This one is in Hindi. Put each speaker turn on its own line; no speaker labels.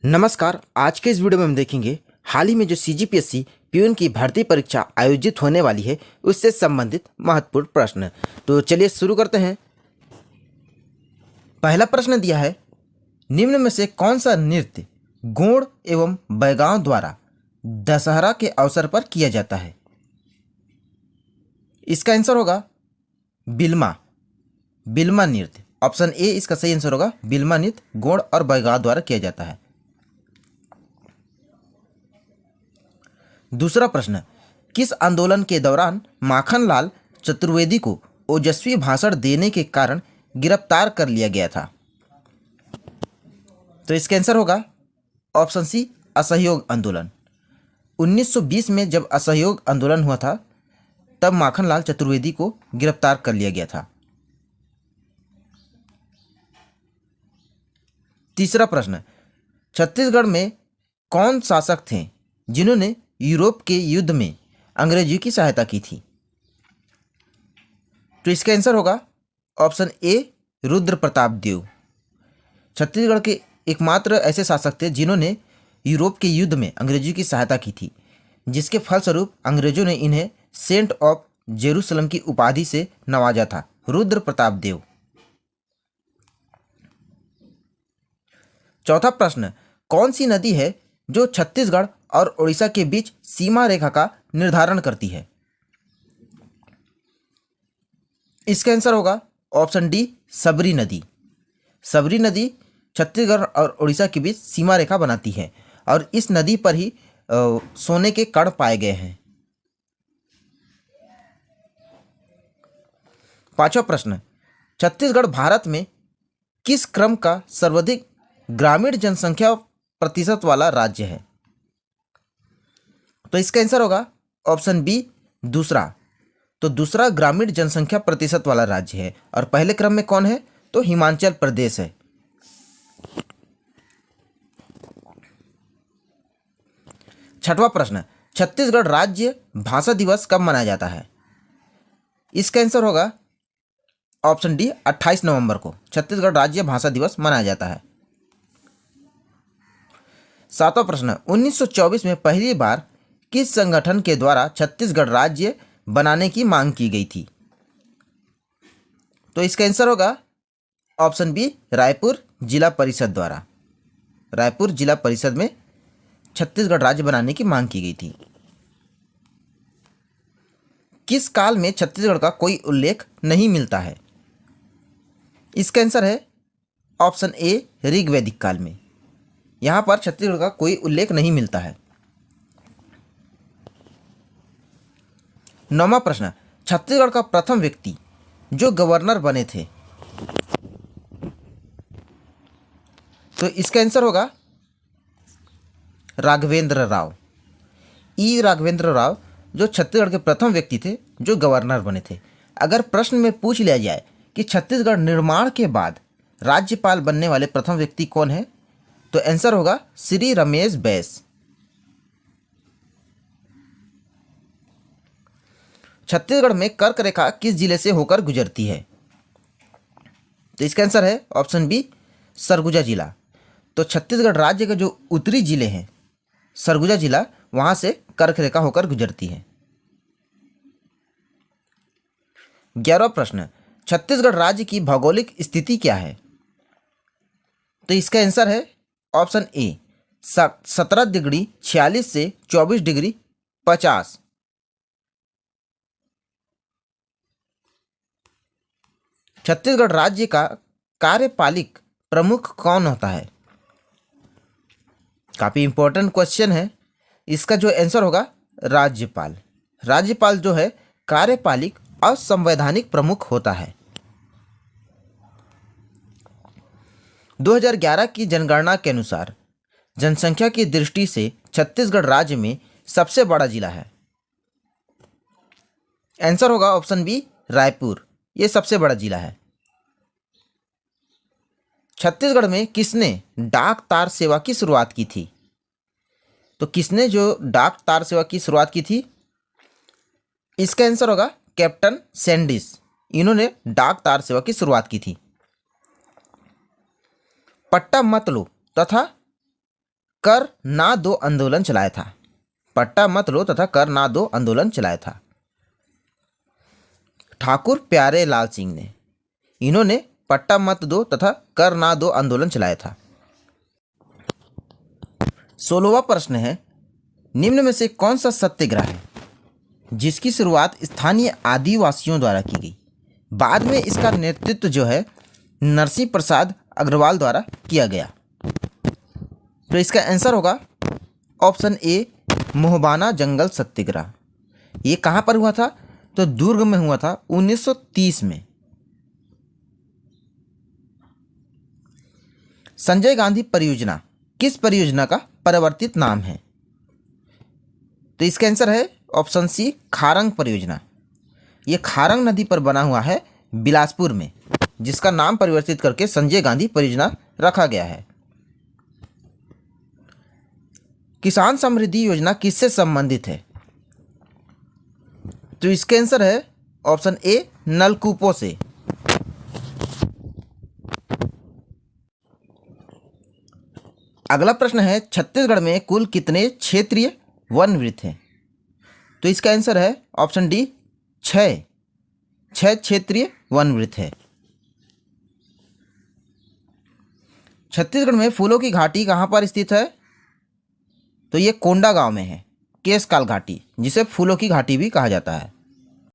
नमस्कार। आज के इस वीडियो में हम देखेंगे हाल ही में जो सीजीपीएससी प्यून की भर्ती परीक्षा आयोजित होने वाली है उससे संबंधित महत्वपूर्ण प्रश्न। तो चलिए शुरू करते हैं। पहला प्रश्न दिया है, निम्न में से कौन सा नृत्य गोंड एवं बैगांव द्वारा दशहरा के अवसर पर किया जाता है? इसका आंसर होगा बिल्मा। बिल्मा नृत्य, ऑप्शन ए इसका सही आंसर होगा। बिल्मा नृत्य गोंड और बैगांव द्वारा किया जाता है। दूसरा प्रश्न, किस आंदोलन के दौरान माखनलाल चतुर्वेदी को ओजस्वी भाषण देने के कारण गिरफ्तार कर लिया गया था? तो इसका आंसर होगा ऑप्शन सी, असहयोग आंदोलन। 1920 में जब असहयोग आंदोलन हुआ था तब माखनलाल चतुर्वेदी को गिरफ्तार कर लिया गया था। तीसरा प्रश्न, छत्तीसगढ़ में कौन शासक थे जिन्होंने यूरोप के युद्ध में अंग्रेजों की सहायता की थी? तो इसका आंसर होगा ऑप्शन ए, रुद्र प्रताप देव। छत्तीसगढ़ के एकमात्र ऐसे शासक थे जिन्होंने यूरोप के युद्ध में अंग्रेजों की सहायता की थी, जिसके फलस्वरूप अंग्रेजों ने इन्हें सेंट ऑफ जेरूसलम की उपाधि से नवाजा था। रुद्र प्रताप देव। चौथा प्रश्न, कौन सी नदी है जो छत्तीसगढ़ और उड़ीसा के बीच सीमा रेखा का निर्धारण करती है? इसका आंसर होगा ऑप्शन डी, सबरी नदी। सबरी नदी छत्तीसगढ़ और उड़ीसा के बीच सीमा रेखा बनाती है और इस नदी पर ही सोने के कण पाए गए हैं। पांचवा प्रश्न, छत्तीसगढ़ भारत में किस क्रम का सर्वाधिक ग्रामीण जनसंख्या प्रतिशत वाला राज्य है? तो इसका आंसर होगा ऑप्शन बी, दूसरा। तो दूसरा ग्रामीण जनसंख्या प्रतिशत वाला राज्य है और पहले क्रम में कौन है? तो हिमाचल प्रदेश है। छठवां प्रश्न, छत्तीसगढ़ राज्य भाषा दिवस कब मनाया जाता है? इसका आंसर होगा ऑप्शन डी, 28 नवंबर को छत्तीसगढ़ राज्य भाषा दिवस मनाया जाता है। सातवां प्रश्न, 1924 में पहली बार किस संगठन के द्वारा छत्तीसगढ़ राज्य बनाने की मांग की गई थी? तो इसका आंसर होगा ऑप्शन बी, रायपुर जिला परिषद द्वारा। रायपुर जिला परिषद में छत्तीसगढ़ राज्य बनाने की मांग की गई थी। किस काल में छत्तीसगढ़ का कोई उल्लेख नहीं मिलता है? इसका आंसर है ऑप्शन ए, ऋग्वैदिक काल में। यहां पर छत्तीसगढ़ का कोई उल्लेख नहीं मिलता है। नौवां प्रश्न, छत्तीसगढ़ का प्रथम व्यक्ति जो गवर्नर बने थे, तो इसका आंसर होगा राघवेंद्र राव। ई राघवेंद्र राव जो छत्तीसगढ़ के प्रथम व्यक्ति थे जो गवर्नर बने थे। अगर प्रश्न में पूछ लिया जाए कि छत्तीसगढ़ निर्माण के बाद राज्यपाल बनने वाले प्रथम व्यक्ति कौन है, तो आंसर होगा श्री रमेश बैस। छत्तीसगढ़ में कर्क रेखा किस जिले से होकर गुजरती है? तो इसका आंसर है ऑप्शन बी, सरगुजा जिला। तो छत्तीसगढ़ राज्य के जो उत्तरी जिले हैं, सरगुजा जिला, वहां से कर्क रेखा होकर गुजरती है। 11वां प्रश्न, छत्तीसगढ़ राज्य की भौगोलिक स्थिति क्या है? तो इसका आंसर है ऑप्शन ए, 17 डिग्री 46 से 24 डिग्री 50। छत्तीसगढ़ राज्य का कार्यपालिक प्रमुख कौन होता है? काफी इंपॉर्टेंट क्वेश्चन है। इसका जो आंसर होगा राज्यपाल। राज्यपाल जो है कार्यपालिक और संवैधानिक प्रमुख होता है। 2011 की जनगणना के अनुसार जनसंख्या की दृष्टि से छत्तीसगढ़ राज्य में सबसे बड़ा जिला है। आंसर होगा ऑप्शन बी, रायपुर। यह सबसे बड़ा जिला है। छत्तीसगढ़ में किसने डाक तार सेवा की शुरुआत की थी? तो किसने जो डाक तार सेवा की शुरुआत की थी? इसका आंसर होगा कैप्टन सैंडिस। इन्होंने डाक तार सेवा की शुरुआत की थी। पट्टा मत लो तथा कर ना दो आंदोलन चलाया था। पट्टा मत लो तथा कर ना दो आंदोलन चलाया था ठाकुर प्यारे लाल सिंह ने। इन्होंने पट्टा मत दो तथा कर ना दो आंदोलन चलाया था। 16वां प्रश्न है, निम्न में से कौन सा सत्याग्रह है जिसकी शुरुआत स्थानीय आदिवासियों द्वारा की गई? बाद में इसका नेतृत्व जो है नरसिंह प्रसाद अग्रवाल द्वारा किया गया। तो इसका आंसर होगा ऑप्शन ए, मोहबाना जंगल सत्याग्रह। ये कहाँ पर हुआ था? तो दुर्ग में हुआ था 1930 में। संजय गांधी परियोजना किस परियोजना का परिवर्तित नाम है? तो इसका आंसर है ऑप्शन सी, खारंग परियोजना। ये खारंग नदी पर बना हुआ है बिलासपुर में, जिसका नाम परिवर्तित करके संजय गांधी परियोजना रखा गया है। किसान समृद्धि योजना किससे संबंधित है? तो इसका आंसर है ऑप्शन ए, नलकूपों से। अगला प्रश्न है, छत्तीसगढ़ में कुल कितने क्षेत्रीय वन वृत्त हैं? तो इसका आंसर है ऑप्शन डी, 6 क्षेत्रीय वन वृत्त है। छत्तीसगढ़ में फूलों की घाटी कहाँ पर स्थित है? तो ये कोंडा गांव में है, केशकाल घाटी, जिसे फूलों की घाटी भी कहा जाता है।